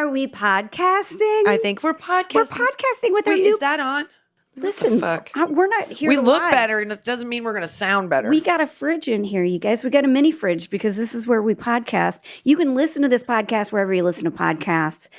Are we podcasting? I think we're podcasting. We're podcasting with our new... Is that on? Listen, fuck? We're not here We to look lie. better, and it doesn't mean we're going to sound better. We got a fridge in here, you guys. We got a mini fridge because this is where we podcast. You can listen to this podcast wherever you listen to podcasts.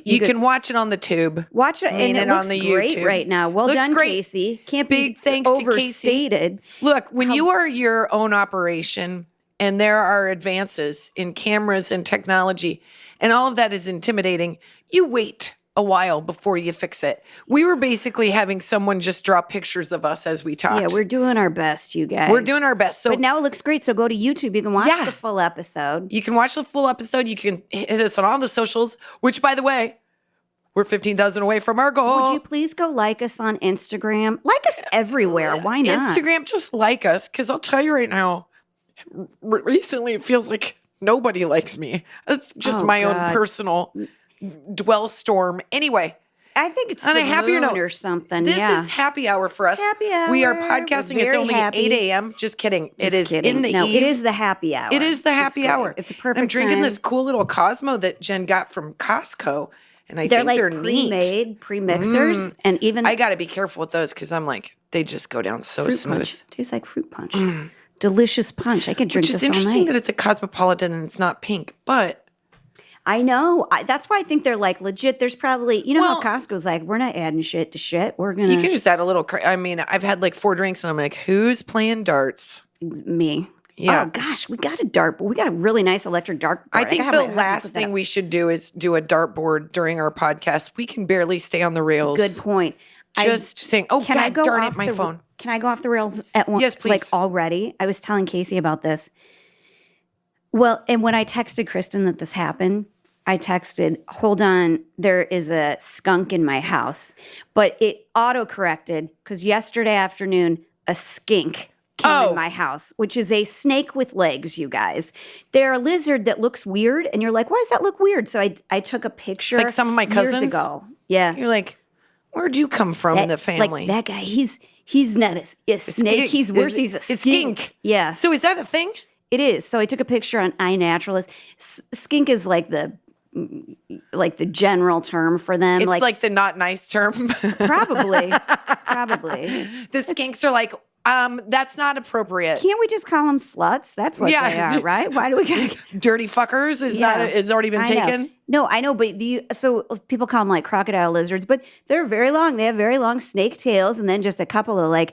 You can watch it on the tube. Watch it, and it looks on the great YouTube. right now. Well Looks done, great. Casey. Can't Big be thanks to overstated. Look, when you are your own operation and there are advances in cameras and technology and all of that is intimidating, you wait a while before you fix it. We were basically having someone just draw pictures of us as we talked. Yeah, we're doing our best, you guys. We're doing our best. So but now it looks great. So go to YouTube. You can watch the full episode. You can watch the full episode. You can hit us on all the socials, which, by the way, we're 15,000 away from our goal. Would you please go like us on Instagram? Like us everywhere. Why not? Instagram, just like us, because I'll tell you right now, recently it feels like nobody likes me. It's just my own personal dwell storm. Anyway, I think it's on the a happier moon note or something. This is happy hour for us. Happy hour. We are podcasting. It's only happy. 8 a.m. Just kidding. Just it is kidding. in the no, eve. it is the happy hour. It is the happy hour. It's a perfect I'm drinking time. this cool little Cosmo that Jen got from Costco. And I they're think like they're pre-made, neat. pre-mixers, and even I got to be careful with those because I'm like, they just go down so fruit smooth. punch. Tastes like fruit punch. Delicious punch. I could drink Which is this all interesting night. that it's a Cosmopolitan and it's not pink, but I know. That's why I think they're like legit. There's probably, you know Well, how Costco's like, we're not adding shit to shit. We're going to. you can just add a little. I mean, I've had like 4 drinks and I'm like, who's playing darts? Me. Yeah. Oh, gosh. We got a dartboard. We got a really nice electric dartboard. I think gotta the have my husband last put that thing up. we should do is do a dartboard during our podcast. We can barely stay on the rails. Good point. Just saying, oh, Can God I go darn off it, my the, phone. Can I go off the rails at once? Yes, please. Like already? I was telling Casey about this. Well, and when I texted Kristin that this happened, I texted, hold on, there is a skunk in my house. But it auto-corrected because yesterday afternoon, a skink came in my house, which is a snake with legs, you guys. They're a lizard that looks weird, and you're like, why does that look weird? So I took a picture It's like some of my cousins. years ago. Yeah. You're like, where'd you come from in the family? Like that guy, he's not a snake. He's worse. He's a skink. Yeah. So is that a thing? It is. So I took a picture on iNaturalist. Skink is like the general term for them. It's like the not nice term. Probably. The skinks are like, that's not appropriate. Can't we just call them sluts? That's what they are, right? Why do we got dirty fuckers is already been taken? No, I know, but so people call them like crocodile lizards, but they're very long. They have very long snake tails, and then just a couple of like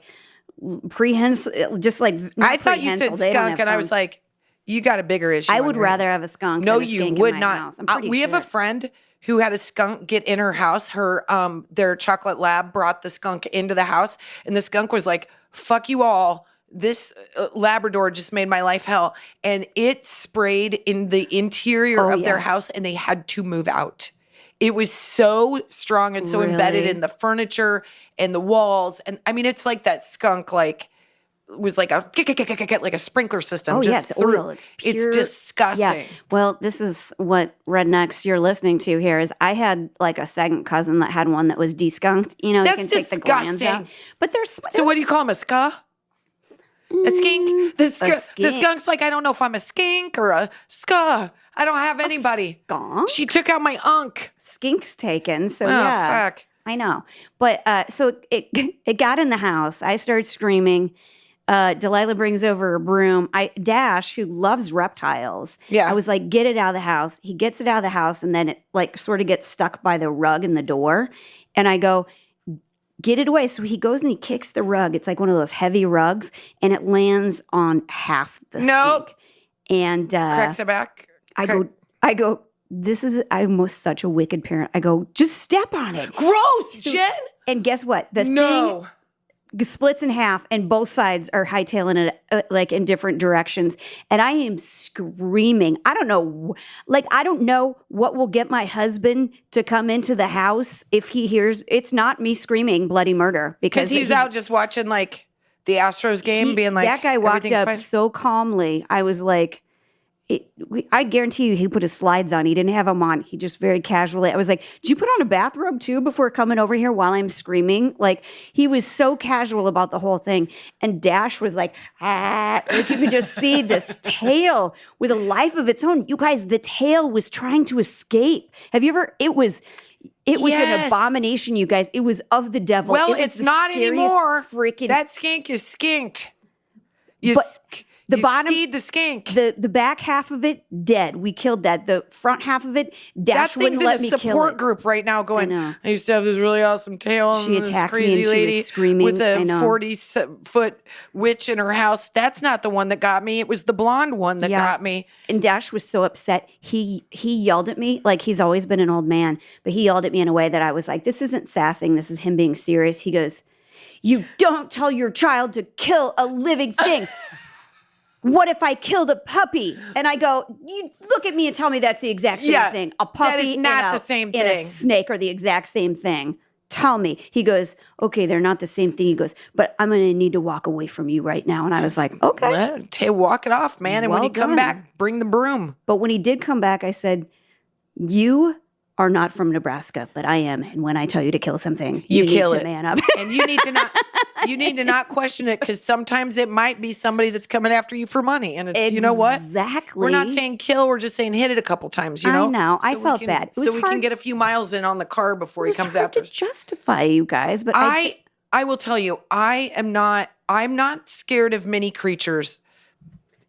prehensile, just like I thought you said skunk, and I was like, you got a bigger issue. I would rather have a skunk. No, than a you skink would in my not. House. I'm pretty we have a friend who had a skunk get in her house. Her their chocolate lab brought the skunk into the house, and the skunk was like, "Fuck you all." This Labrador just made my life hell. And it sprayed in the interior of their house, and they had to move out. It was so strong and so embedded in the furniture and the walls. And I mean, it's like that skunk, like, was like a sprinkler system. Oh, just it's oil. It's pure. It's disgusting. Yeah. Well, this is what rednecks you're listening to here is I had like a second cousin that had one that was deskunked. You know, That's you can take the glands out. But there's So what do you call them, a ska? A skink? The skunk's like, I don't know if I'm a skink or a ska. I don't have anybody. Skunk? She took out my unk. Skink's taken. So Oh, yeah. fuck. I know. But so it got in the house. I started screaming. Delilah brings over a broom. Dash, who loves reptiles. Yeah. I was like, get it out of the house. He gets it out of the house, and then it like sort of gets stuck by the rug in the door. And I go, get it away. So he goes and he kicks the rug. It's like one of those heavy rugs, and it lands on half the skink. And cracks it back. I go, I'm such a wicked parent. I go, just step on it. Gross, Jen. And guess what? The thing splits in half, and both sides are hightailing it like in different directions. And I am screaming. I don't know what will get my husband to come into the house if he hears. It's not me screaming bloody murder because he's out just watching like the Astros game, being like, that guy walked up fine. so calmly. I was like, I guarantee you he put his slides on. He didn't have them on. He just very casually. I was like, did you put on a bathrobe too before coming over here while I'm screaming? Like, he was so casual about the whole thing. And Dash was like, ah, like you could just see this tail with a life of its own. You guys, the tail was trying to escape. Have you ever, it was an Yes. abomination, you guys. It was of the devil. Well, It was it's the not scariest anymore. Freaking That skink is skinked. The bottom, the skink. the back half of it, dead. We killed that. The front half of it, That Dash thing's wouldn't in let a me kill support it. group right now going, know. I used to have this really awesome tail. She And this attacked me crazy and she was lady screaming. with I a know. 40-foot witch in her house. That's not the one that got me. It was the blonde one that got me. And Dash was so upset. He yelled at me, like he's always been an old man, but he yelled at me in a way that I was like, this isn't sassing. This is him being serious. He goes, you don't tell your child to kill a living thing. What if I killed a puppy? And I go, you look at me and tell me that's the exact same thing. A puppy that is not the same and thing. a snake are the exact same thing. Tell me. He goes, okay, they're not the same thing. He goes, but I'm going to need to walk away from you right now. And I was like, okay. Walk it off, man. And when Well you come done. back, bring the broom. But when he did come back, I said, you are not from Nebraska, but I am. And when I tell you to kill something, You need kill to it. man up. And you need to not question it, because sometimes it might be somebody that's coming after you for money. And it's, you know what? Exactly. We're not saying kill, we're just saying hit it a couple times, you know? I know. I we felt can- bad. It was so we can hard- get a few miles in on the car before It he was comes hard after to us. justify you guys, but I will tell you, I'm not scared of many creatures.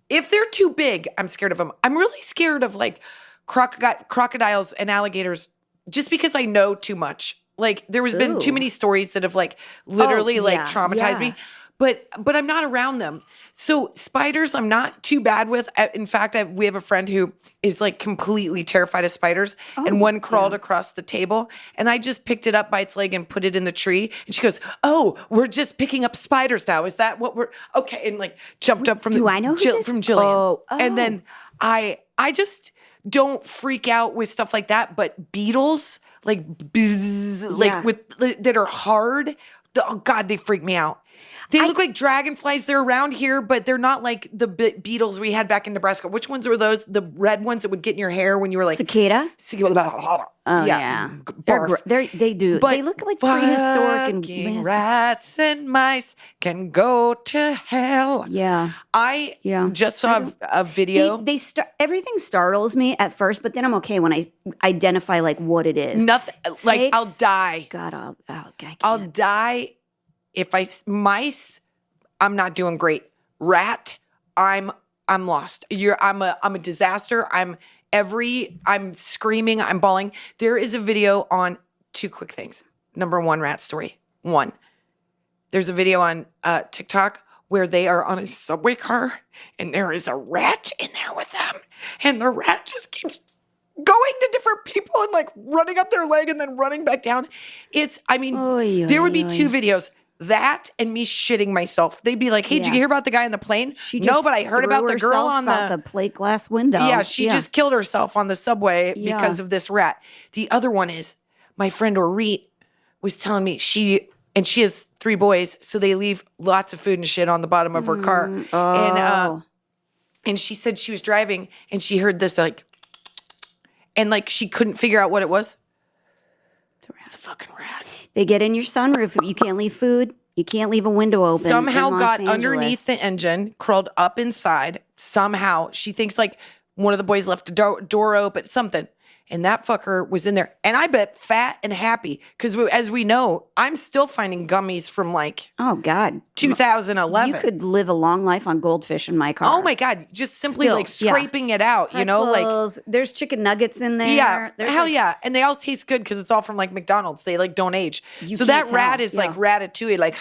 If they're too big, I'm scared of them. I'm really scared of like crocodiles and alligators just because I know too much. Like there has been too Ooh. many stories that have like literally like yeah, traumatized me. But I'm not around them. So spiders, I'm not too bad with. In fact, we have a friend who is like completely terrified of spiders, and one crawled across the table, and I just picked it up by its leg and put it in the tree. And she goes, "Oh, we're just picking up spiders now. Is that what we're okay?" And like jumped up from I know who this- from Jillian. Oh. And then I just don't freak out with stuff like that. But beetles, like that are hard. Oh God, they freak me out. They look like dragonflies. They're around here, but they're not like the beetles we had back in Nebraska. Which ones were those? The red ones that would get in your hair when you were like cicada. Oh yeah. They're Barf. they do. But they look like prehistoric and fucking nasty. rats and mice can go to hell. Yeah. I Yeah. just saw a video. Everything startles me at first, but then I'm okay when I identify like what it is. Nothing like Snakes? I'll die. God, I can't. I'll die if mice. I'm not doing great. Rat, I'm lost. I'm a disaster. I'm screaming. I'm bawling. There is a video on two quick things. Number one, rat story. One, there's a video on TikTok where they are on a subway car and there is a rat in there with them, and the rat just keeps going to different people and like running up their leg and then running back down. There would be two videos. That and me shitting myself. They'd be like, "Hey, did you hear about the guy on the plane?" No, but I heard about the girl on the plate glass window. Yeah, she just killed herself on the subway because of this rat. The other one is my friend Orit was telling me she has 3 boys, so they leave lots of food and shit on the bottom of her car. And she said she was driving and she heard this like, and like she couldn't figure out what it was. It's a fucking rat. They get in your sunroof. You can't leave food. You can't leave a window open. Somehow in Los got Angeles. underneath the engine, crawled up inside. Somehow she thinks like one of the boys left the door open, something. And that fucker was in there. And I bet fat and happy. Because as we know, I'm still finding gummies from like Oh God, 2011. you could live a long life on goldfish in my car. Oh my God. Just simply like Still, yeah. scraping it out, you know? Like, Pretzels, there's chicken nuggets in there. yeah, There's hell like- yeah. And they all taste good because it's all from like McDonald's. They like don't age. You So that can't rat tell, is like ratatouille, like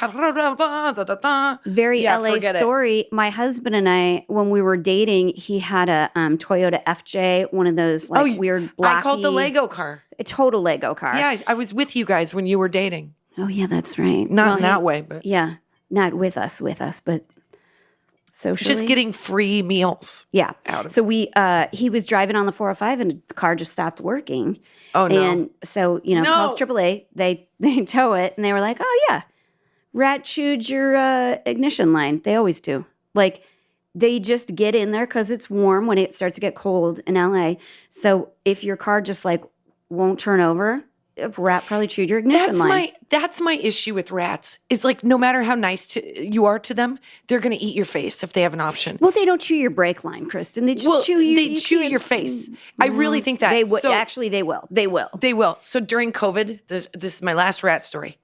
Very Yeah, LA forget it. story. My husband and I, when we were dating, he had a Toyota FJ, one of those like weird blocky. I called the Lego car. A total Lego car. Yeah, I was with you guys when you were dating. Oh yeah, that's right. Not in that way, but Yeah, not with us, but socially. just getting free meals. Yeah. out of So he was driving on the 405 and the car just stopped working. Oh no. And so, calls AAA, they tow it and they were like, "Oh yeah. Rat chewed your ignition line." They always do. Like They just get in there because it's warm when it starts to get cold in LA. So if your car just like won't turn over, a rat probably chewed your ignition line. That's my issue with rats. Is like no matter how nice you are to them, they're gonna eat your face if they have an option. Well, they don't chew your brake line, Kristin. They just chew you. They chew your face. I really think that They would. So, Actually, they will. They will. They will. So during COVID, this is my last rat story.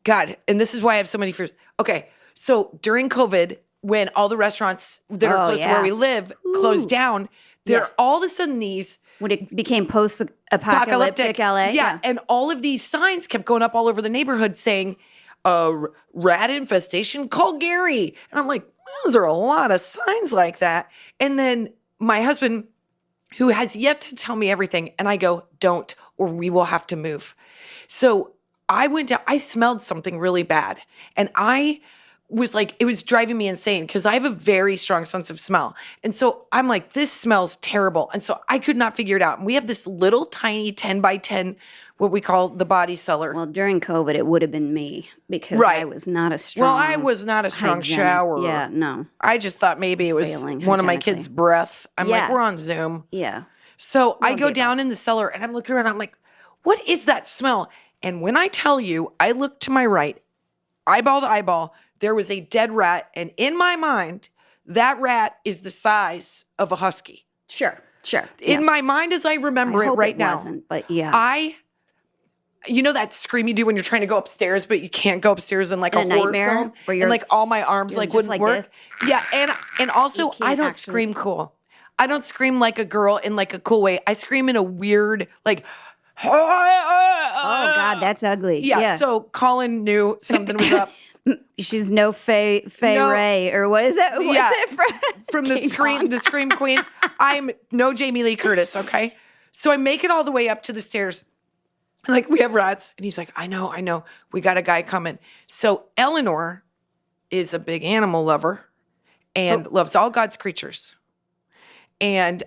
God, and this is why I have so many fears. Okay, so during COVID, when all the restaurants that are close to where we live closed down, there all of a sudden these when it became post-apocalyptic LA. Yeah, and all of these signs kept going up all over the neighborhood saying, rat infestation, call Gary. And I'm like, well, there are a lot of signs like that. And then my husband, who has yet to tell me everything, and I go, don't, or we will have to move. So I went down, I smelled something really bad. And I was like, it was driving me insane because I have a very strong sense of smell. And so I'm like, this smells terrible. And so I could not figure it out. And we have this little tiny 10 by 10, what we call the body cellar. Well, during COVID, it would have been me because I was not a strong Well, I was not a strong shower. Yeah, no. I just thought maybe it was one of my kids' breath. I'm like, we're on Zoom. Yeah. So I go down in the cellar and I'm looking around. I'm like, what is that smell? And when I tell you, I look to my right, eyeball to eyeball, there was a dead rat. And in my mind, that rat is the size of a husky. Sure. In my mind, as I remember it right now. But yeah. You know that scream you do when you're trying to go upstairs, but you can't go upstairs in like a horror film? Where and like all my arms like wouldn't work. This. Yeah, and also I don't scream cool. I don't scream like a girl in like a cool way. I scream in a weird like oh God, that's ugly. Yeah. So Colin knew something was up. She's no Faye Ray, or what is that? What's it from the Scream Queen. I'm no Jamie Lee Curtis, okay? So I make it all the way up to the stairs. Like, we have rats. And he's like, I know. We got a guy coming. So Eleanor is a big animal lover and loves all God's creatures. And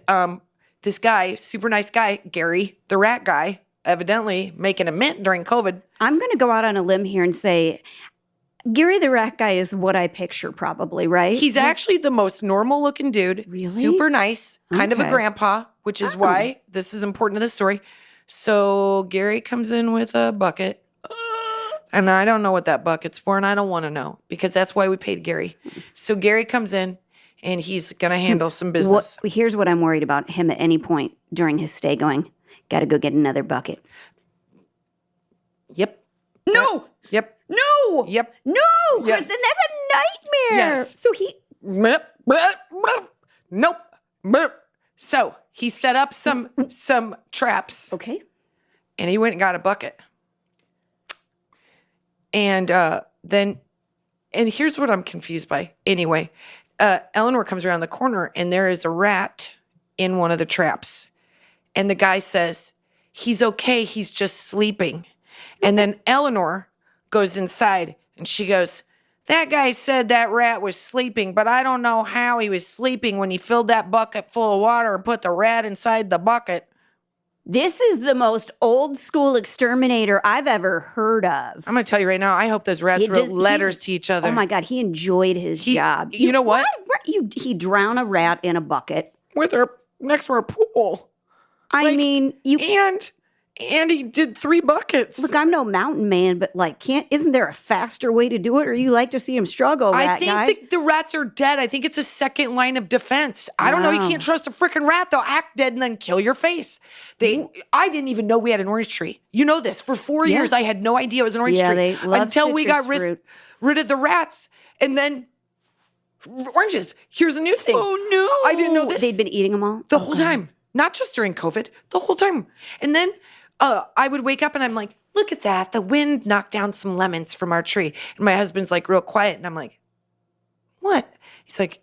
this guy, super nice guy, Gary, the rat guy, evidently making a mint during COVID. I'm going to go out on a limb here and say, Gary the rat guy is what I picture probably, right? He's actually the most normal looking dude. Really? Super nice. Kind of a grandpa, which is why this is important to this story. So Gary comes in with a bucket. And I don't know what that bucket's for, and I don't want to know because that's why we paid Gary. So Gary comes in, and he's going to handle some business. Here's what I'm worried about him at any point during his stay going. Got to go get another bucket. Yep. No. Yep. No. Yep. No. Yes. Kristin, that's a nightmare. Yes. So he. Nope. So he set up some traps. Okay. And he went and got a bucket. And then here's what I'm confused by. Anyway, Eleanor comes around the corner and there is a rat in one of the traps. And the guy says, he's okay, he's just sleeping. And then Eleanor goes inside and she goes, that guy said that rat was sleeping, but I don't know how he was sleeping when he filled that bucket full of water and put the rat inside the bucket. This is the most old school exterminator I've ever heard of. I'm going to tell you right now, I hope those rats wrote letters to each other. Oh my God, he enjoyed his job. You know what? He drowned a rat in a bucket. Next to our pool. I mean, and he did 3 buckets. Look, I'm no mountain man, but like, isn't there a faster way to do it? Or you like to see him struggle, rat guy? I think the rats are dead. I think it's a second line of defense. I don't know. You can't trust a freaking rat. They'll act dead and then kill your face. I didn't even know we had an orange tree. You know this. For 4 years, I had no idea it was an orange tree. They love until we got rid of the rats. And then oranges. Here's a new thing. Oh, no. I didn't know this. They'd been eating them all? The whole time. Not just during COVID. The whole time. And then I would wake up and I'm like, look at that. The wind knocked down some lemons from our tree. And my husband's like real quiet. And I'm like, what? He's like,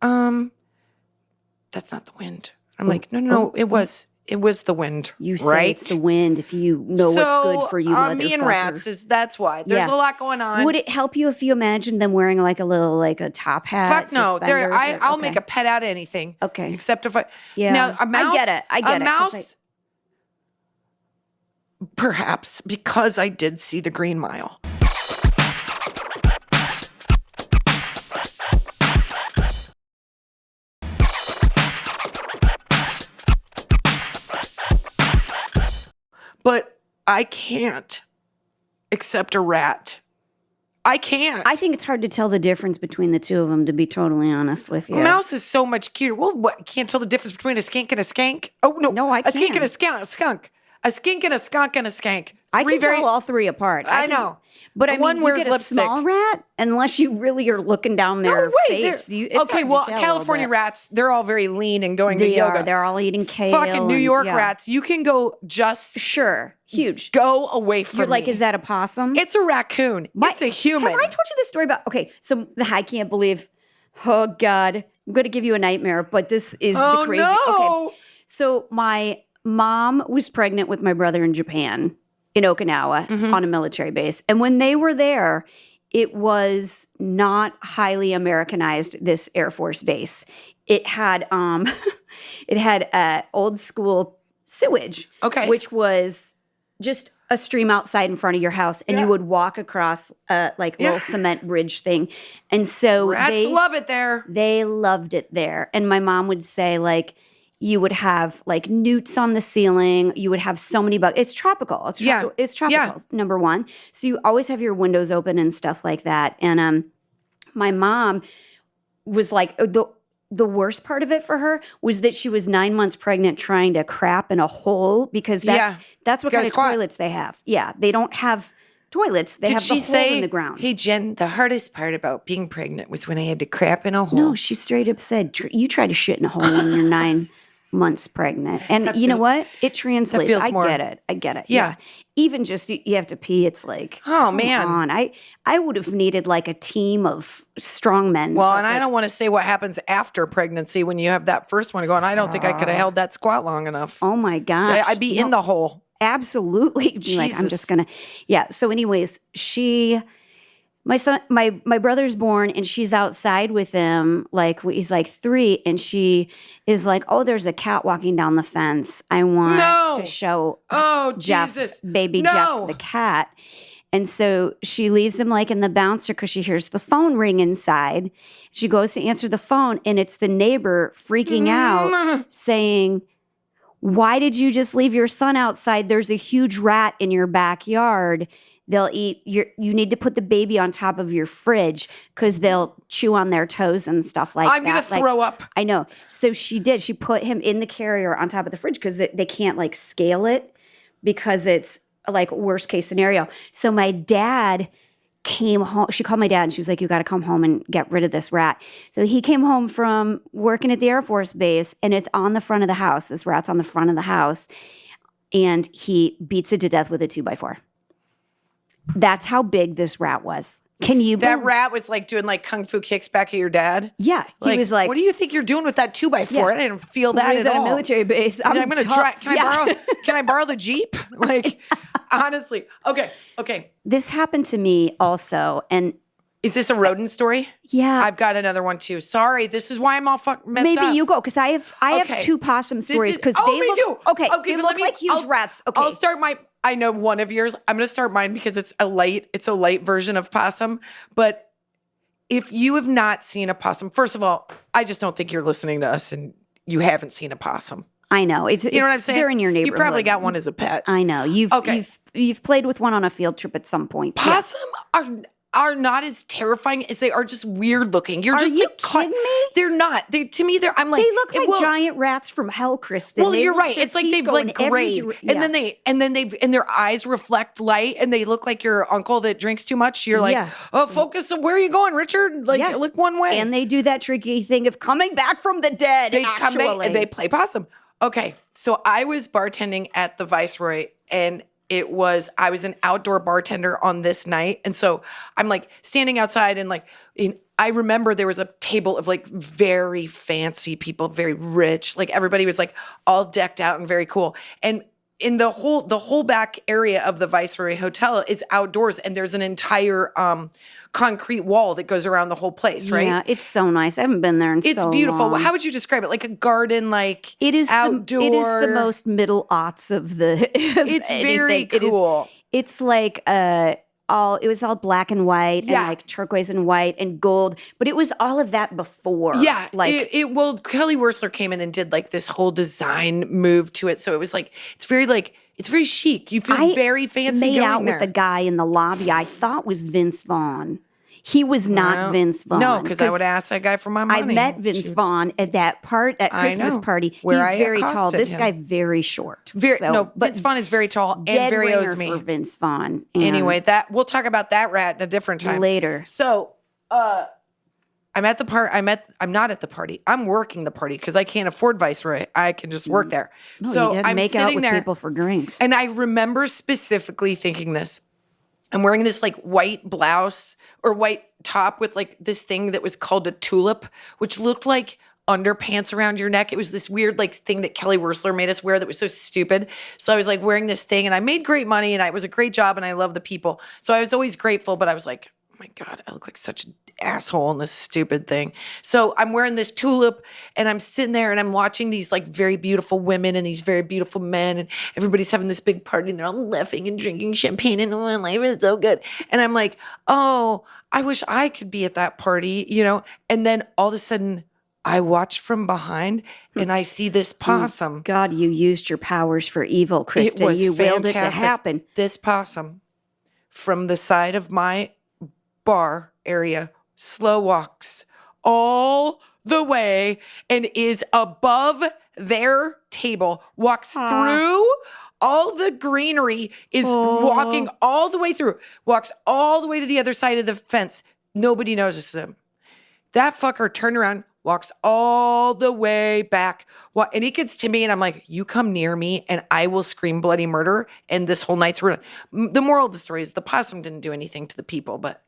that's not the wind. I'm like, no, it was the wind. You say it's the wind if you know what's good for you, motherfucker. Me and rats, that's why. There's a lot going on. Would it help you if you imagine them wearing like a top hat? Fuck no. I'll make a pet out of anything. Okay. Except if I... Yeah. Now, a mouse... I get it. A mouse... Perhaps because I did see the Green Mile. I can't accept a rat. I can't. I think it's hard to tell the difference between the two of them, to be totally honest with you. A mouse is so much cuter. Well, what? Can't tell the difference between a skink and a skank? Oh, no. No, I A skink can. and a skunk. A skink and a skunk and a skank. I can tell all three apart. I know. But I mean, one you wears get a lipstick. small rat, unless you really are looking down their face. It's okay, hard well, to tell a little California bit. rats, they're all very lean and going to They yoga. are. They're all eating kale. Fucking New York yeah. rats, you can go just Sure. Huge. go away from You're like, me. is that a possum? It's a raccoon. It's a human. Have I told you this story about? Okay, so I can't believe. Oh God, I'm going to give you a nightmare. But this is the crazy. No. Okay, so my mom was pregnant with my brother in Japan, in Okinawa, on a military base, and when they were there, it was not highly Americanized. This Air Force base, it had old school sewage, which was just a stream outside in front of your house, and you would walk across a little cement bridge thing. And so Rats love it there. They loved it there. And my mom would say, like, you would have like newts on the ceiling. You would have so many bugs. It's tropical. It's tropical, number one. So you always have your windows open and stuff like that. And my mom was like, the worst part of it for her was that she was 9 months pregnant trying to crap in a hole, because that's what kind of toilets they have. Yeah, they don't have toilets. They have the hole in the ground. Hey, Jen, the hardest part about being pregnant was when I had to crap in a hole. No, she straight up said, you try to shit in a hole when you're 9 months pregnant. And you know what? It translates. I get it. Yeah. Even just you have to pee. It's like, oh come man. on. I would have needed like a team of strong men. Well, and I don't want to say what happens after pregnancy when you have that first one going. I don't think I could have held that squat long enough. Oh my gosh. I'd be in the hole. Absolutely. Be like, I'm just gonna. Yeah. So anyways, my son, my brother's born, and she's outside with him. Like, he's like 3, and she is like, "Oh, there's a cat walking down the fence. I want to show Jeff, baby Jeff, the cat." And so she leaves him like in the bouncer because she hears the phone ring inside. She goes to answer the phone, and it's the neighbor freaking out, saying, "Why did you just leave your son outside? There's a huge rat in your backyard. They'll eat you need to put the baby on top of your fridge because they'll chew on their toes and stuff like that." I'm going to throw up. I know. So she did. She put him in the carrier on top of the fridge because they can't like scale it because it's like worst case scenario. So my dad came home. She called my dad and she was like, "You got to come home and get rid of this rat." So he came home from working at the Air Force base, and it's on the front of the house. This rat's on the front of the house, and he beats it to death with a 2x4. That's how big this rat was. Can you That rat was like doing like kung fu kicks back at your dad? Yeah. He was like, "What do you think you're doing with that 2x4? I didn't feel that at all." At a military base. I'm going to tough. try. Can I borrow the Jeep? Like, honestly. Okay. This happened to me also. And is this a rodent story? Yeah. I've got another one too. Sorry. This is why I'm all messed up. Maybe you go, because I have 2 possum stories. Because they me look, too. Okay, they look like huge rats. Okay. I'll start I know one of yours. I'm going to start mine because it's a light version of possum. But if you have not seen a possum, first of all, I just don't think you're listening to us and you haven't seen a possum. I know. You know what I'm saying? They're in your neighborhood. You probably got one as a pet. I know. You've played with one on a field trip at some point. Possum are not as terrifying as they are just weird looking. You're just you kidding me? They're not. To me, I'm like, they look like giant rats from hell, Kristin. Well, you're right. It's like they've like gray, and then their eyes reflect light, and they look like your uncle that drinks too much. You're like, oh, focus. Where are you going, Richard? Like, look one way. And they do that tricky thing of coming back from the dead. They come back and they play possum. Okay, so I was bartending at the Viceroy, and I was an outdoor bartender on this night. And so I'm like standing outside and I remember there was a table of like very fancy people, very rich. Like everybody was like all decked out and very cool. And in the whole back area of the Viceroy Hotel is outdoors, and there's an entire concrete wall that goes around the whole place, right? Yeah, it's so nice. I haven't been there in so long. It's beautiful. How would you describe it? Like a garden, like it is outdoor. It is the most middle aughts of the. It's very cool. It's like it was all black and white and like turquoise and white and gold, but it was all of that before. Yeah, like well, Kelly Wersler came in and did like this whole design move to it, so it was like it's very like It's very chic. You feel very fancy made going out there. with a guy in the lobby I thought was Vince Vaughn. He was not Vince Vaughn. No, because I would ask that guy for my money. I met Vince Vaughn at that Christmas party. Where He's I very tall. accosted This him. guy very short. Vince Vaughn is very tall and Dead very ringer owes me. for Vince Vaughn. And Anyway, we'll talk about that rat in a different time. later. So, I'm at the party. I'm not at the party. I'm working the party because I can't afford Viceroy. I can just work there. No, So you had to I'm make sitting out with there, people for drinks. and I remember specifically thinking this. I'm wearing this like white blouse or white top with like this thing that was called a tulip, which looked like underpants around your neck. It was this weird like thing that Kelly Wersler made us wear that was so stupid. So I was like wearing this thing and I made great money and it was a great job and I love the people. So I was always grateful, but I was like, oh my God, I look like such an asshole in this stupid thing. So I'm wearing this tulip and I'm sitting there and I'm watching these like very beautiful women and these very beautiful men and everybody's having this big party and they're all laughing and drinking champagne and oh, life is so good. And I'm like, oh, I wish I could be at that party, you know? And then all of a sudden I watch from behind and I see this possum. God, you used your powers for evil, Kristin. It was you willed it to fantastic. happen. This possum from the side of my bar area slow walks all the way and is above their table, walks through all the greenery, is walking all the way through, walks all the way to the other side of the fence. Nobody notices him. That fucker turned around, walks all the way back. And he gets to me and I'm like, you come near me and I will scream bloody murder. And this whole night's ruined. The moral of the story is the possum didn't do anything to the people, but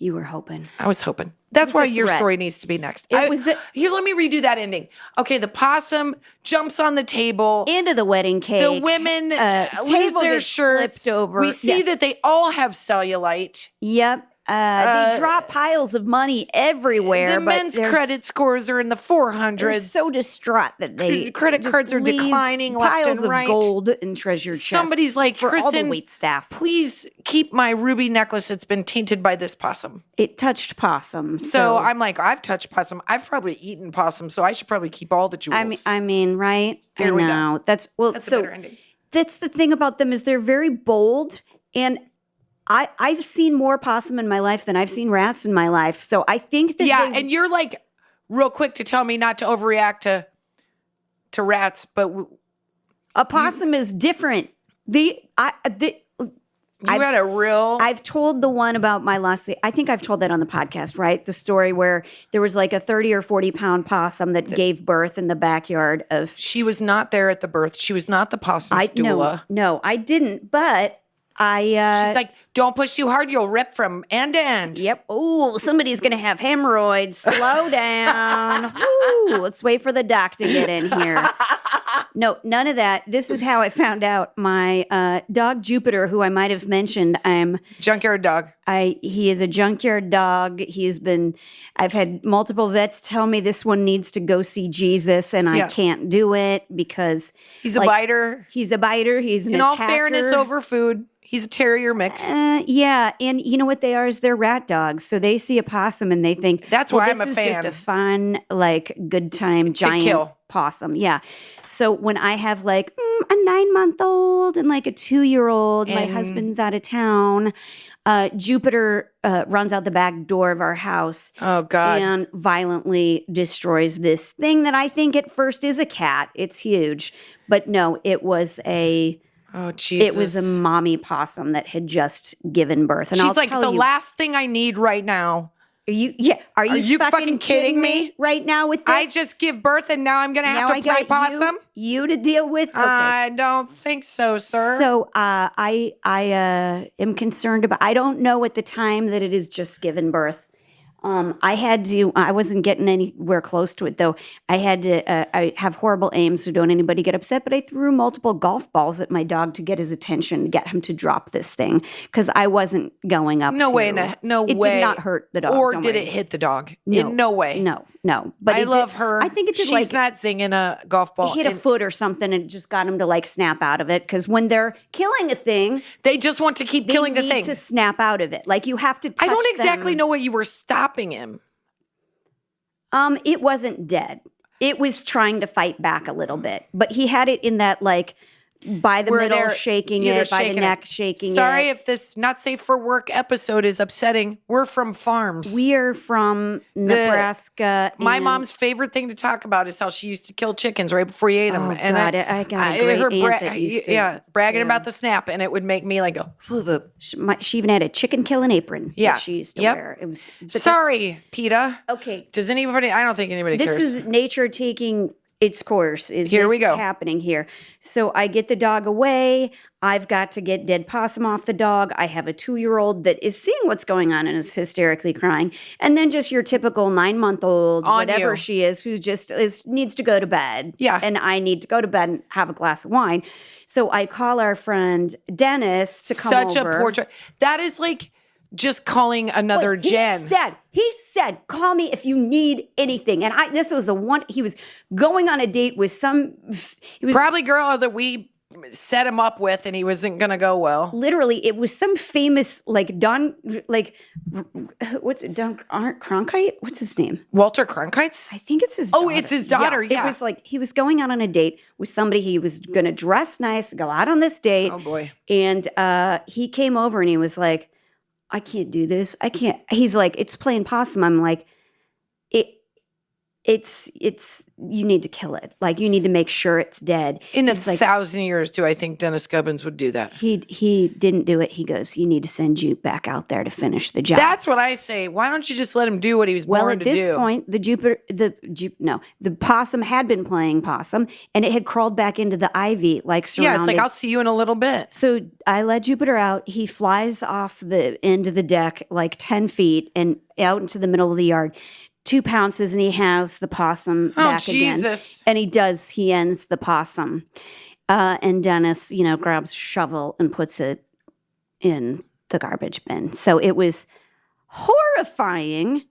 You were hoping. I was hoping. That's why your story needs to be next. Here, let me redo that ending. Okay, the possum jumps on the table. Into the wedding cake. The women lose table their gets shirts. flipped over. We see that they all have cellulite. Yep. They drop piles of money everywhere. The but men's credit scores are in the 400s. They're so distraught that they credit just cards are leave declining left piles and right. Of gold and treasure chests. Somebody's like, for all the Kristin, wait staff. Please keep my ruby necklace that's been tainted by this possum. It touched possum. So I'm like, I've touched possum. I've probably eaten possum, so I should probably keep all the jewels. I mean, right? Here we know. go. That's a better ending. That's the thing about them is they're very bold, and I've seen more possum in my life than I've seen rats in my life. So I think that and you're like real quick to tell me not to overreact to rats, but a possum is different. I've told the one about my lost. I think I've told that on the podcast, right? The story where there was like a 30 or 40 pound possum that gave birth in the backyard of. She was not there at the birth. She was not the possum's doula. No, I didn't. But she's like, don't push too hard. You'll rip from end to end. Yep. Oh, somebody's going to have hemorrhoids. Slow down. Ooh, let's wait for the doc to get in here. No, none of that. This is how I found out. My dog Jupiter, who I might have mentioned, junkyard dog. He is a junkyard dog. I've had multiple vets tell me this one needs to go see Jesus, and I can't do it because he's a biter. He's a biter. He's an in attacker. all fairness, over food. He's a terrier mix. Yeah, and you know what they are is they're rat dogs. So they see a possum and they think that's why I'm a fan. This is just a fun, like good time giant possum. Yeah. So when I have like a 9-month-old and like a 2-year-old, my husband's out of town. Jupiter runs out the back door of our house. Oh God! And violently destroys this thing that I think at first is a cat. It's huge, but no, it was a. Oh Jesus! It was a mommy possum that had just given birth, and she's like, the last thing I need right now. Are you fucking kidding me right now with this? I just give birth and now I'm gonna have to play possum. You to deal with. Okay. I don't think so, sir. So I am concerned about. I don't know at the time that it is just given birth. I wasn't getting anywhere close to it though. I have horrible aim, so don't anybody get upset, but I threw multiple golf balls at my dog to get his attention, to get him to drop this thing, because I wasn't going up no way. It did not hurt the dog. Or did it hit the dog? No, in no way. No. But I love her. I think it did. She's not zinging a golf ball. It hit a foot or something and it just got him to like snap out of it, because when they're killing a thing, they just want to keep killing the thing. They need to snap out of it. Like you have to touch I don't exactly them. know what you were stopping him. It wasn't dead. It was trying to fight back a little bit, but he had it in that like by the Where middle, they're shaking either it, by the shaking neck, shaking Sorry it. if this not safe for work episode is upsetting. We're from farms. We are from Nebraska. My and- mom's favorite thing to talk about is how she used to kill chickens right before you ate them. Oh, and God, I got a great aunt that used to, bragging too. about the snap, and it would make me like go. She even had a chicken killing apron Yeah. that she used to Yep. wear. It was, but Sorry, PETA. Okay. Does anybody? I don't think anybody This cares. is nature taking its course. Is Here this we go. happening here? So I get the dog away. I've got to get dead possum off the dog. I have a 2-year-old that is seeing what's going on and is hysterically crying. And then just your typical 9-month-old, On whatever you. she is, who just needs to go to bed. Yeah. And I need to go to bed and have a glass of wine. So I call our friend Dennis to come Such over. a portrait. That is like just calling another But Jen. He said, call me if you need anything. And this was the one, he was going on a date with Probably girl that we set him up with, and he wasn't going to go well. literally, it was some famous, what's it, Don Cronkite? What's his name? Walter Cronkite's? I think it's his Oh, daughter. it's his daughter, yeah. It was like he was going out on a date with somebody. He was going to dress nice, go out on this date. Oh, boy. And he came over and he was like, I can't do this. I can't. He's like, it's playing possum. I'm like, it's you need to kill it. Like, you need to make sure it's dead. In He's like, 1,000 years, do I think Dennis Gubbins would do that? he didn't do it. He goes, you need to send Jupe back out there to finish the job. That's what I say. Why don't you just let him do what he was Well, born at to this do? point, the possum had been playing possum, and it had crawled back into the ivy, like surrounded. Yeah, it's like, I'll see you in a little bit. So I let Jupiter out. He flies off the end of the deck like 10 feet and out into the middle of the yard. 2 pounces, and he has the possum back again. Jesus. And he ends the possum. And Dennis, grabs a shovel and puts it in the garbage bin. So it was horrifying,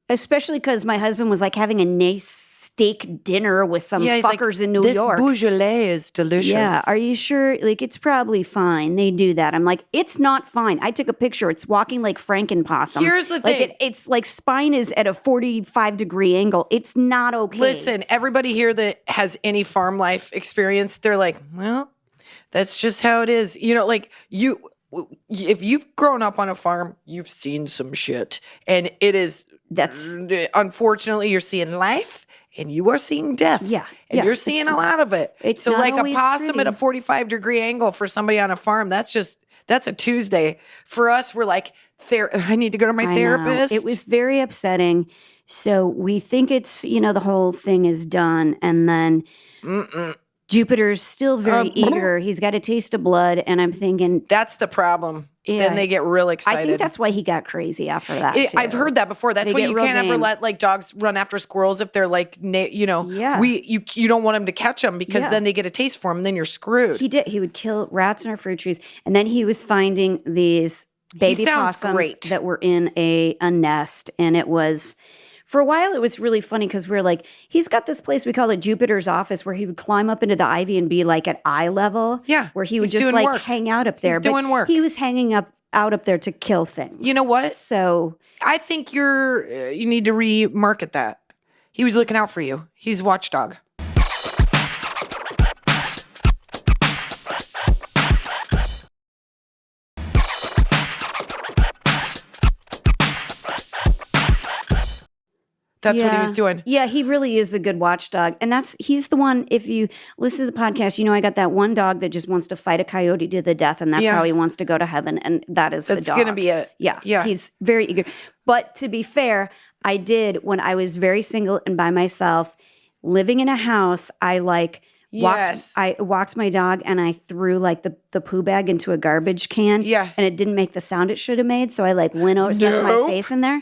especially because my husband was like having a nice steak dinner with some he's like, fuckers in New this York. Beaujolais is delicious. Yeah, are you sure? Like, it's probably fine. They do that. I'm like, it's not fine. I took a picture. It's walking like Frankenpossum. Here's the thing. It's like spine is at a 45-degree angle. It's not okay. Listen, everybody here that has any farm life experience, they're like, well, that's just how it is. If you've grown up on a farm, you've seen some shit. And it is, unfortunately, you're seeing life and you are seeing death. Yeah. And you're seeing a lot of it. It's so not like a always possum at a pretty. 45-degree angle for somebody on a farm, that's a Tuesday. For us, we're like, I need to go to my I know. therapist. It was very upsetting. So we think it's, the whole thing is done. And then Jupiter's still very eager. He's got a taste of blood. And I'm thinking, That's the problem. Yeah. Then they get real excited. I think that's why he got crazy after that. I've too. heard that before. That's They why get you real can't ever game. let like dogs run after squirrels if they're like, Yeah. you don't want them to catch them because Yeah. then they get a taste for them and then you're screwed. He did. He would kill rats in our fruit trees. And then he was finding these baby sounds possums great. that were in a nest. And it was, for a while, it was really funny because we were like, he's got this place, we call it Jupiter's office, where he would climb up into the ivy and be like at eye level. Yeah, Where he would he's just doing like work. hang out up there. He's doing work. He was hanging out up there to kill things. You know what? So I think you need to remarket that. He was looking out for you. He's watchdog. That's what he was doing. Yeah, he really is a good watchdog. And he's the one, if you listen to the podcast, I got that one dog that just wants to fight a coyote to the death, and that's Yeah. how he wants to go to heaven. And that's the dog. going to be it. Yeah. Yeah. He's very eager. But to be fair, I did, when I was very single and by myself, living in a house, I Yes. walked my dog and I threw like the poo bag into a garbage can. Yeah. And it didn't make the sound it should have made. So I went over, stuck my Nope. face in there.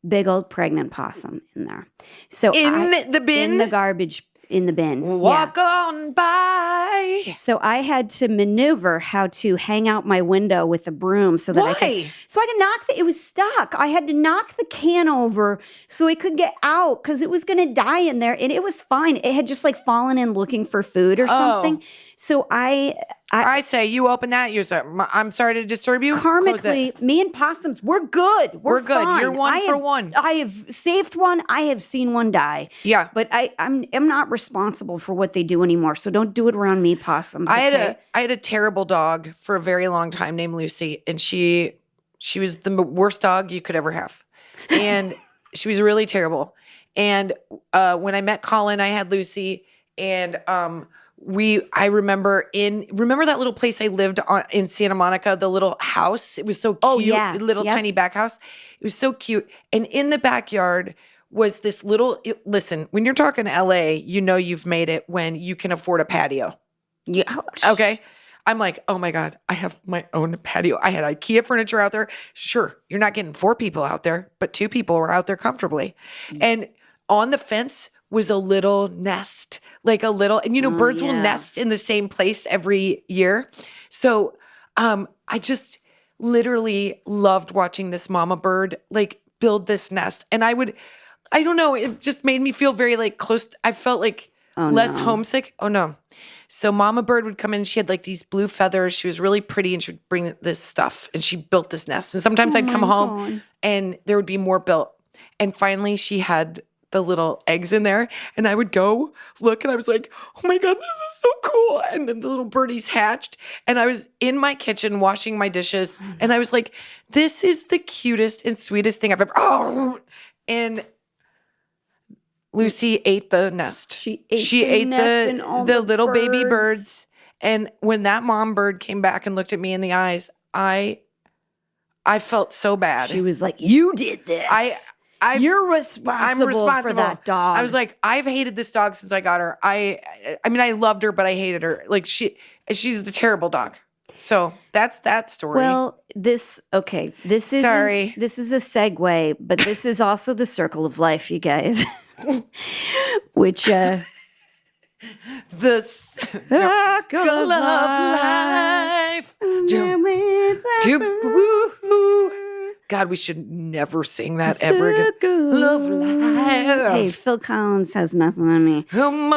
Big old pregnant possum in there. So In the bin? in the garbage, in the bin. Walk on by. Yeah. So I had to maneuver how to hang out my window with a broom so that I Why? could knock it was stuck. I had to knock the can over so it could get out because it was going to die in there, and it was fine. It had just fallen in looking for food or something. So I I say you open that. You say, I'm sorry to disturb you. Close it. Karmically, me and possums, we're good. We're good. fine. You're one for one. I have saved one. I have seen one die. Yeah. But I'm not responsible for what they do anymore. So don't do it around me, possums. Okay? I had a terrible dog for a very long time named Lucy, and she was the worst dog you could ever have, and she was really terrible. And when I met Colin, I had Lucy, and I remember that little place I lived in Santa Monica, the little house. It was so cute. Oh, yeah. Little Yep. tiny back house. It was so cute. And in the backyard was this listen, when you're talking LA, you know you've made it when you can afford a patio. Yeah. Okay. I'm like, oh my God, I have my own patio. I had IKEA furniture out there. Sure, you're not getting 4 people out there, but 2 people were out there comfortably. And on the fence was a little nest, like a little, and birds will nest in the same place every year. So I just literally loved watching this mama bird like build this nest. And I don't know, it just made me feel very like close. I felt like less homesick. Oh no. So mama bird would come in, she had like these blue feathers. She was really pretty and she would bring this stuff and she built this nest. And sometimes I'd come home and there would be more built. And finally she had the little eggs in there and I would go look and I was like, oh my God, this is so cool. And then the little birdies hatched and I was in my kitchen washing my dishes and I was like, this is the cutest and sweetest thing I've ever, and Lucy ate the nest. She ate the little baby birds. And when that mom bird came back and looked at me in the eyes, I felt so bad. She was like, you did this. You're responsible. I'm responsible for that dog. I was like, I've hated this dog since I got her. I mean, I loved her, but I hated her. Like she's a terrible dog. So that's that story. Well, this is a segue, but this is also the circle of life, you guys. Which the circle of life. God, we should never sing that ever again. Love life. Hey, Phil Collins has nothing on me. Hold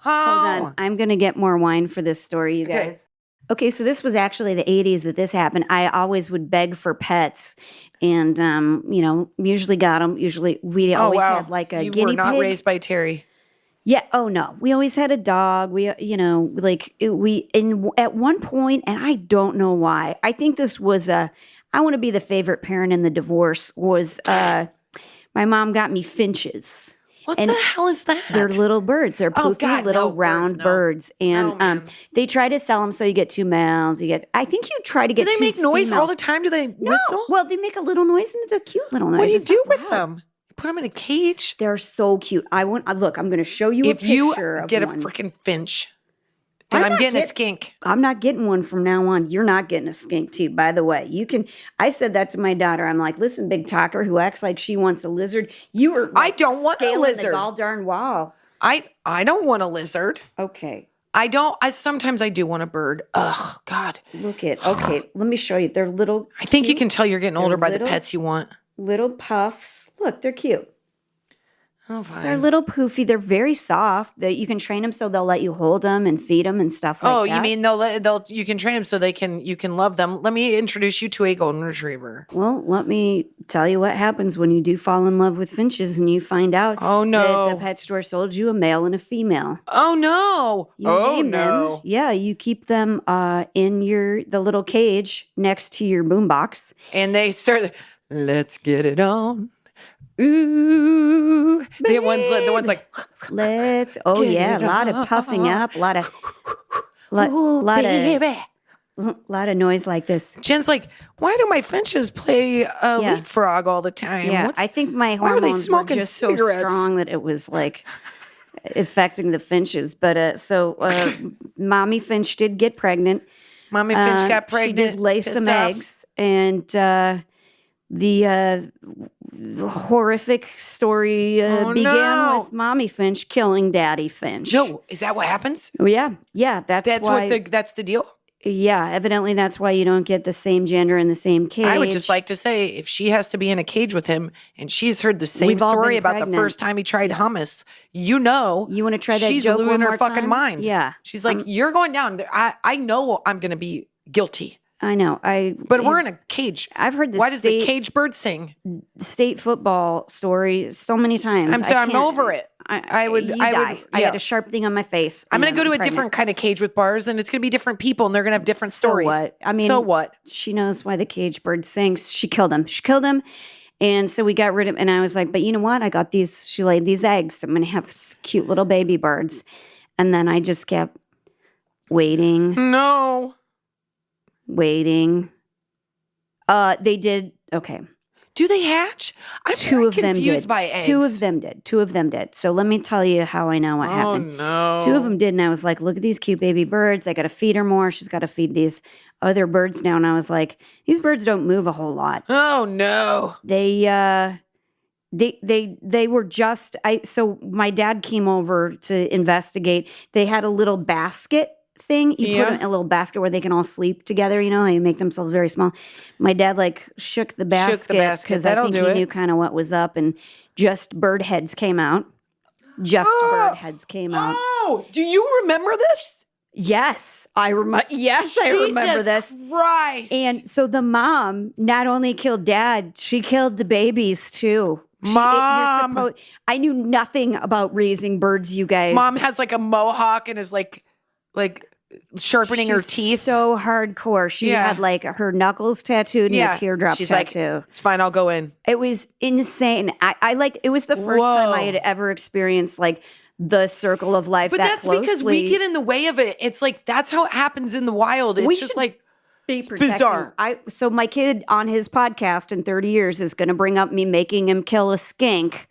on. I'm going to get more wine for this story, you guys. Okay, so this was actually the 80s that this happened. I always would beg for pets and, usually got them. Usually we always had like a guinea pig. You were not raised by Terry. Yeah. Oh no. We always had a dog. We, at one point, and I don't know why. I think this was I want to be the favorite parent in the divorce. Was my mom got me finches. What the hell is that? They're little birds. They're poofy little round birds, and they try to sell them so you get 2 males. I think you try to get. Do they 2 make noise females. all the time? Do they No. whistle? Well, they make a little noise, and it's a cute little noise. What do you It's do not with loud. them? Put them in a cage. They're so cute. Look. I'm going to show you a If you picture of get a one. freaking finch, then I'm getting a skink. I'm not getting one from now on. You're not getting a skink too, by the way. I said that to my daughter. I'm like, listen, big talker who acts like she wants a lizard. You are I don't want a scaling lizard. the gall darn wall. I don't want a lizard. Okay. Sometimes I do want a bird. Ugh, God. Okay, let me show you. They're little. I think you can tell you're getting older by the little- pets you want. Little puffs. Look, they're cute. Oh, fine. They're little poofy. They're very soft. You can train them so they'll let you hold them and feed them and stuff like that. Oh, you mean you can train them so you can love them. Let me introduce you to a golden retriever. Well, let me tell you what happens when you do fall in love with finches and you find out that the pet store sold you a male and a female. Oh no. You name them. Yeah, you keep them in the little cage next to your boombox. And they start, let's get it on. Ooh. The one's like, let's a lot of puffing up, a lot of noise like this. Jen's like, why do my finches play leapfrog all the time? Yeah, I think my hormones were just so strong that it was like affecting the finches. But mommy finch did get pregnant. Mommy finch got pregnant. She did lay some eggs, and the horrific story began with mommy finch killing daddy finch. No, is that what happens? Oh, yeah. That's why. That's the deal. Yeah, evidently that's why you don't get the same gender in the same cage. I would just like to say, if she has to be in a cage with him and she's heard the same We've all story been about the pregnant. first time he tried hummus, you know, You want to try that she's joke losing one her more fucking time? mind. Yeah. She's like, you're going down. I know I'm going to be guilty. I know. But we're in a cage. I've heard the Why does the cage bird sing? state football story so many times. I'm over it. I would. I had a sharp thing on my face. I'm going to go to a different kind of cage with bars, and it's going to be different people, and they're going to have different stories. So what? I mean, so what? She knows why the cage bird sings. She killed him. And so we got rid of, and I was like, but you know what? I got these, she laid these eggs. I'm going to have cute little baby birds. And then I just kept waiting. No. Waiting. They did, okay. Do they hatch? I'm Two of them confused did. by eggs. Two of them did. So let me tell you how I know what happened. No. Two of them did, and I was like, look at these cute baby birds. I got to feed her more. She's got to feed these other birds now. And I was like, these birds don't move a whole lot. Oh no. They were just, so my dad came over to investigate. They had a little basket thing. You put them in a little basket where they can all sleep together, you know, they make themselves very small. My dad like shook the basket because I think he knew kind of what was up, and just bird heads came out. Bird heads came out. Oh, do you remember this? Yes, I remember. Yes, I remember this. Jesus Christ. And so the mom not only killed dad, she killed the babies too. Mom. I knew nothing about raising birds, you guys. Mom has like a mohawk and is like sharpening her teeth. So hardcore. She had like her knuckles tattooed and a teardrop She's tattoo. Like, it's fine, I'll go in. It was insane. I like, it was the first time I had ever experienced like the circle of life. But that's closely. because we get in the way of it. It's like, that's how it happens in the wild. It's just like, it's bizarre. So my kid on his podcast in 30 years is going to bring up me making him kill a skink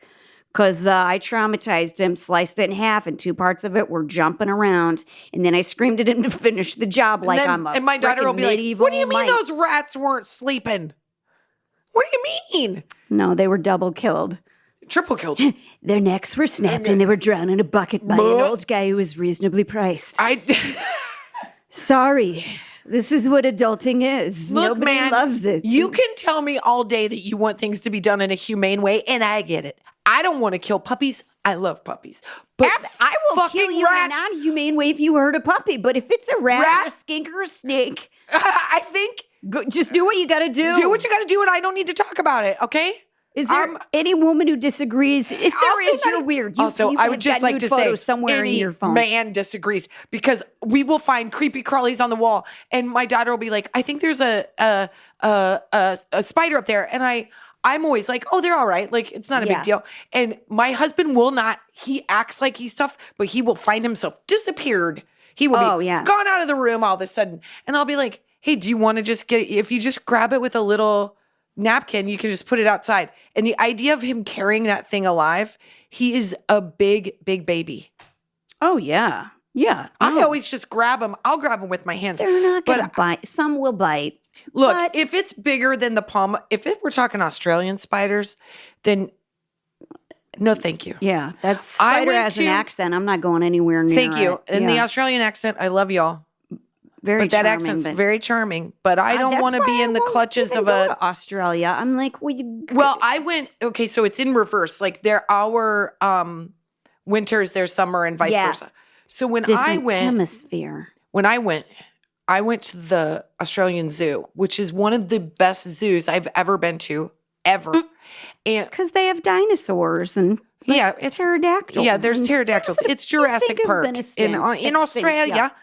because I traumatized him, sliced it in half, and two parts of it were jumping around. And then I screamed at him to finish the job and my daughter will be like, what do you mean those rats weren't sleeping? What do you mean? No, they were double killed. Triple killed. Their necks were snapped and they were drowned in a bucket by an old guy who was reasonably priced. Sorry. This is what adulting is. Look, Nobody man, loves it. You can tell me all day that you want things to be done in a humane way, and I get it. I don't want to kill puppies. I love puppies. But I will kill you in a non-humane way if you hurt a puppy. But if it's a rat or a skink or a snake, I think just do what you got to do. Do what you got to do, and I don't need to talk about it, okay? Is there any woman who disagrees? If there is, you're weird. I would just like to say, somewhere in your phone. Man disagrees because we will find creepy crawlies on the wall, and my daughter will be like, "I think there's a spider up there," and I'm always like, "Oh, they're all right. Like it's not a big deal." And my husband will not. He acts like he's tough, but he will find himself disappeared. He will be gone out of the room all of a sudden, and I'll be like, "Hey, do you want to just get? If you just grab it with a little napkin, you can just put it outside." And the idea of him carrying that thing alive, he is a big, big baby. Oh, yeah. Yeah. I always just grab him. I'll grab him with my hands. They're not going to bite. Some will bite. Look, if it's bigger than the palm, we're talking Australian spiders, then no, thank you. Yeah. That spider has an accent. I'm not going anywhere near Thank you. it. And the Australian accent, I love y'all. Very that charming, accent's very charming, but I don't want to be in the clutches of Australia. I'm like, I went, okay, so it's in reverse. Like our winters, their summer, and vice versa. So when I went, hemisphere. When I went to the Australian Zoo, which is one of the best zoos I've ever been to, ever. And because they have dinosaurs and it's pterodactyls. Yeah, there's pterodactyls. It's Jurassic Park in Australia.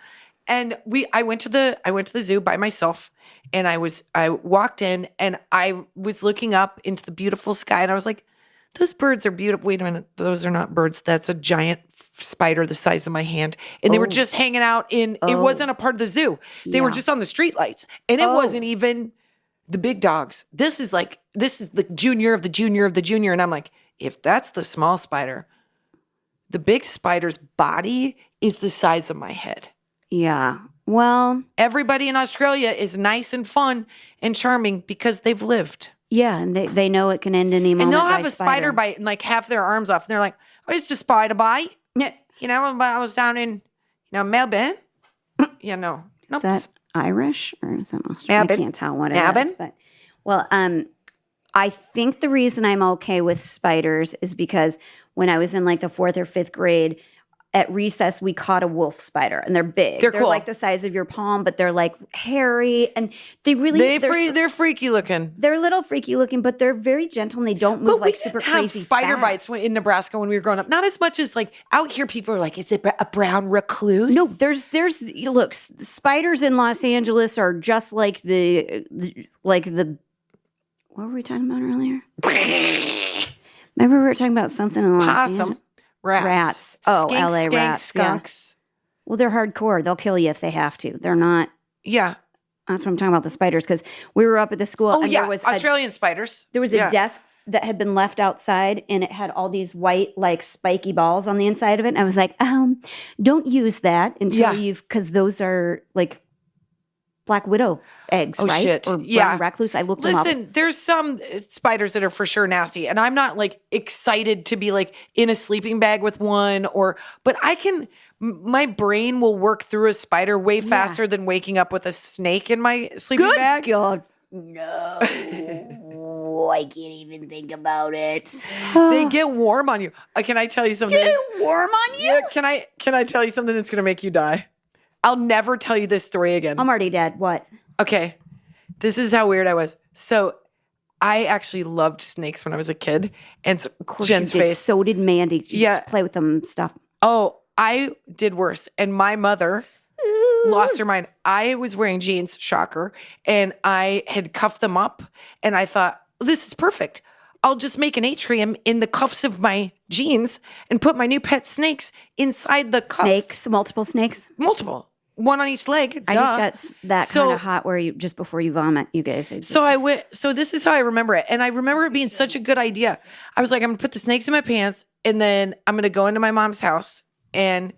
And I went to the zoo by myself, and I walked in and I was looking up into the beautiful sky, and I was like, those birds are beautiful. Wait a minute, those are not birds. That's a giant spider the size of my hand. And they were just hanging out it wasn't a part of the zoo. They were just on the streetlights. And it wasn't even the big dogs. This is the junior of the junior of the junior. And I'm like, if that's the small spider, the big spider's body is the size of my head. Yeah. Well, everybody in Australia is nice and fun and charming because they've lived. Yeah, and they know it can end any moment. And they'll have a spider bite and like half their arms off. And they're like, oh, it's just a spider bite. Yeah. You know, I was down in, Melbourne. Nope. Irish or is that Australian? Abbott. I can't tell what it Abbott? is. But I think the reason I'm okay with spiders is because when I was in like the 4th or 5th grade, at recess we caught a wolf spider, and they're big. They're cool. like the size of your palm, but they're like hairy, and They're freaky looking. They're a little freaky looking, but they're very gentle and they don't move like super crazy spider fast. bites in Nebraska when we were growing up. Not as much as like out here. People are like, "Is it a brown recluse?" No, there's look, spiders in Los Angeles are just like the what were we talking about earlier? Remember we were talking about something in Los Angeles? Possum, rats. Oh, Skinks, LA skanks, rats, skunks. Yeah. Well, they're hardcore. They'll kill you if they have to. They're not. Yeah. That's what I'm talking about, the spiders, because we were up at the school. Oh and yeah, there was Australian spiders. There was a desk that had been left outside, and it had all these white, like, spiky balls on the inside of it. And I was like, don't use that until because those are like black widow eggs, right? Shit. Or brown recluse. I looked them up. Listen, there's some spiders that are for sure nasty, and I'm not like excited to be like in a sleeping bag with one, but I can. My brain will work through a spider way faster than waking up with a snake in my sleeping bag. God. No, I can't even think about it. They get warm on you. Can I tell you something? Get warm on you? Yeah, can I tell you something that's going to make you die? I'll never tell you this story again. I'm already dead. What? Okay. This is how weird I was. So I actually loved snakes when I was a kid. And Jen's face. So did Mandy. She used to play with them stuff. Oh, I did worse. And my mother lost her mind. I was wearing jeans, shocker, and I had cuffed them up. And I thought, this is perfect. I'll just make an atrium in the cuffs of my jeans and put my new pet snakes inside the cuff. Snakes? Multiple snakes? Multiple. One on each leg. I just got that kind of hot where you just before you vomit, you guys. So this is how I remember it. And I remember it being such a good idea. I was like, I'm going to put the snakes in my pants and then I'm going to go into my mom's house. And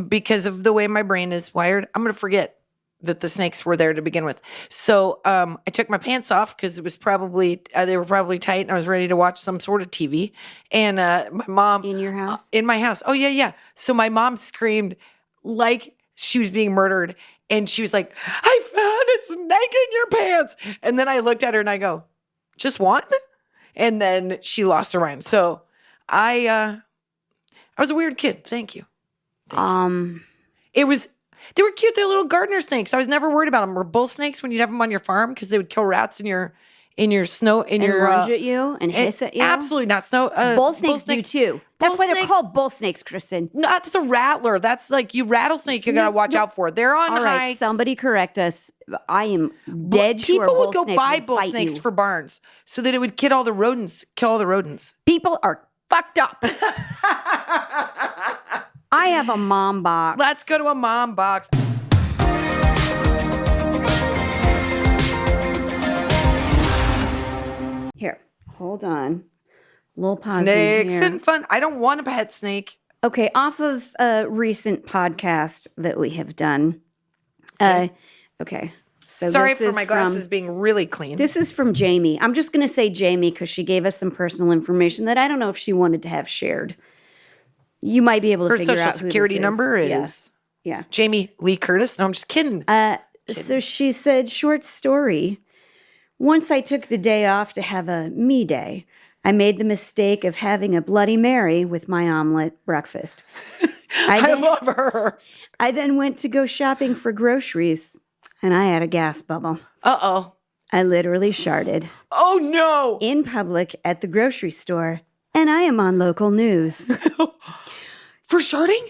because of the way my brain is wired, I'm going to forget that the snakes were there to begin with. So I took my pants off because it was probably, they were probably tight and I was ready to watch some sort of TV. And my mom. In your house? In my house. Oh, yeah. So my mom screamed like she was being murdered. And she was like, I found a snake in your pants. And then I looked at her and I go, just one? And then she lost her mind. So I was a weird kid. Thank you. They were cute. They're little gardener snakes. I was never worried about them. Were bull snakes when you'd have them on your farm because they would kill rats in your snow and lunge at you and hiss at you. Absolutely not snow. Bull snakes do too. That's why they're called bull snakes, Kristin. No, that's a rattler. That's like rattlesnake. You gotta watch out for. They're on all right, hikes. Somebody correct us. I am dead sure. People would go snake buy would bull fight snakes you. for barns so that it would kill all the rodents. People are fucked up. I have a mom box. Let's go to a mom box. Here, hold on. Little pause. Snakes here. and fun. I don't want a pet snake. Okay, off of a recent podcast that we have done. Okay. So sorry for my glasses being really clean. This is from Jamie. I'm just going to say Jamie because she gave us some personal information that I don't know if she wanted to have shared. You might be able to figure out who her social security number is yeah. Jamie Lee Curtis. No, I'm just kidding. So she said, short story. Once I took the day off to have a me day. I made the mistake of having a Bloody Mary with my omelet breakfast. I love her. I then went to go shopping for groceries, and I had a gas bubble. Uh-oh. I literally sharted. Oh, no. In public at the grocery store, and I am on local news. For sharting?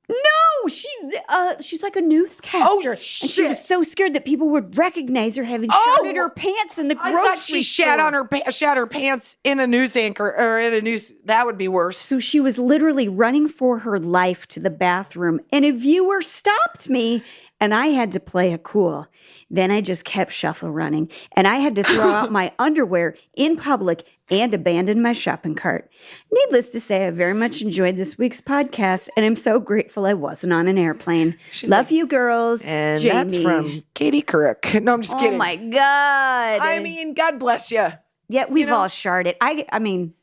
No, she's like a newscaster. Oh, shit. And she was so scared that people would recognize her having sharted her pants in the grocery I thought she store. shat her pants in a news anchor or in a news. That would be worse. So she was literally running for her life to the bathroom, and a viewer stopped me, and I had to play it cool. Then I just kept shuffle running, and I had to throw out my underwear in public and abandon my shopping cart. Needless to say, I very much enjoyed this week's podcast, and I'm so grateful I wasn't on an airplane. Love you, girls. And Jamie. that's from Katie Couric. No, I'm just kidding. Oh, my God. I mean, God bless you. Yeah, we've all sharted. I mean,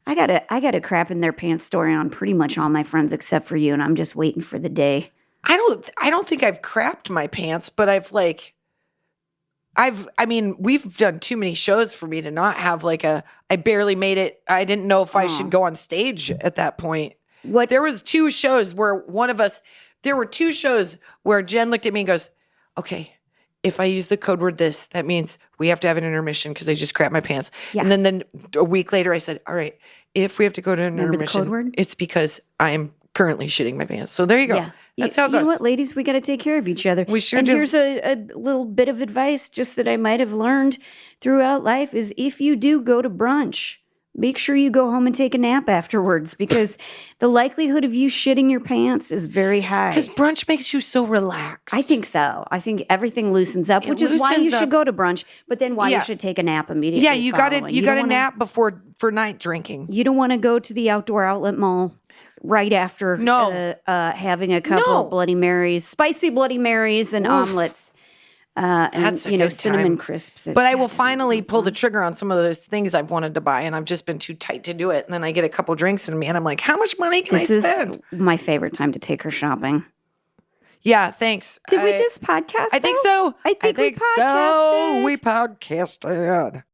I got a crap in their pants story on pretty much all my friends except for you, and I'm just waiting for the day. I don't think I've crapped my pants, but I mean, we've done too many shows for me to not have I barely made it. I didn't know if I should go on stage at that point. There was two shows where there were two shows where Jen looked at me and goes, okay, if I use the code word this, that means we have to have an intermission because I just crapped my pants. Yeah. And then a week later I said, all right, if we have to go to an intermission, code word? It's because I'm currently shitting my pants. So there you go. Yeah. That's how it goes. You know what, ladies? We got to take care of each other. We sure do. And here's a little bit of advice just that I might have learned throughout life is if you do go to brunch, make sure you go home and take a nap afterwards because the likelihood of you shitting your pants is very high. Because brunch makes you so relaxed. I think so. I think everything loosens up, which is why you should go to brunch, but then why you should take a nap immediately. Yeah, you got to nap for night drinking. You don't want to go to the outdoor outlet mall right after having a couple of Bloody Marys, spicy Bloody Marys and omelets. And cinnamon crisps. But I will finally pull the trigger on some of those things I've wanted to buy, and I've just been too tight to do it. And then I get a couple drinks in me, and I'm like, how much money can I spend? This is my favorite time to take her shopping. Yeah, thanks. Did we just podcast? I think so. I think we podcasted. We podcasted.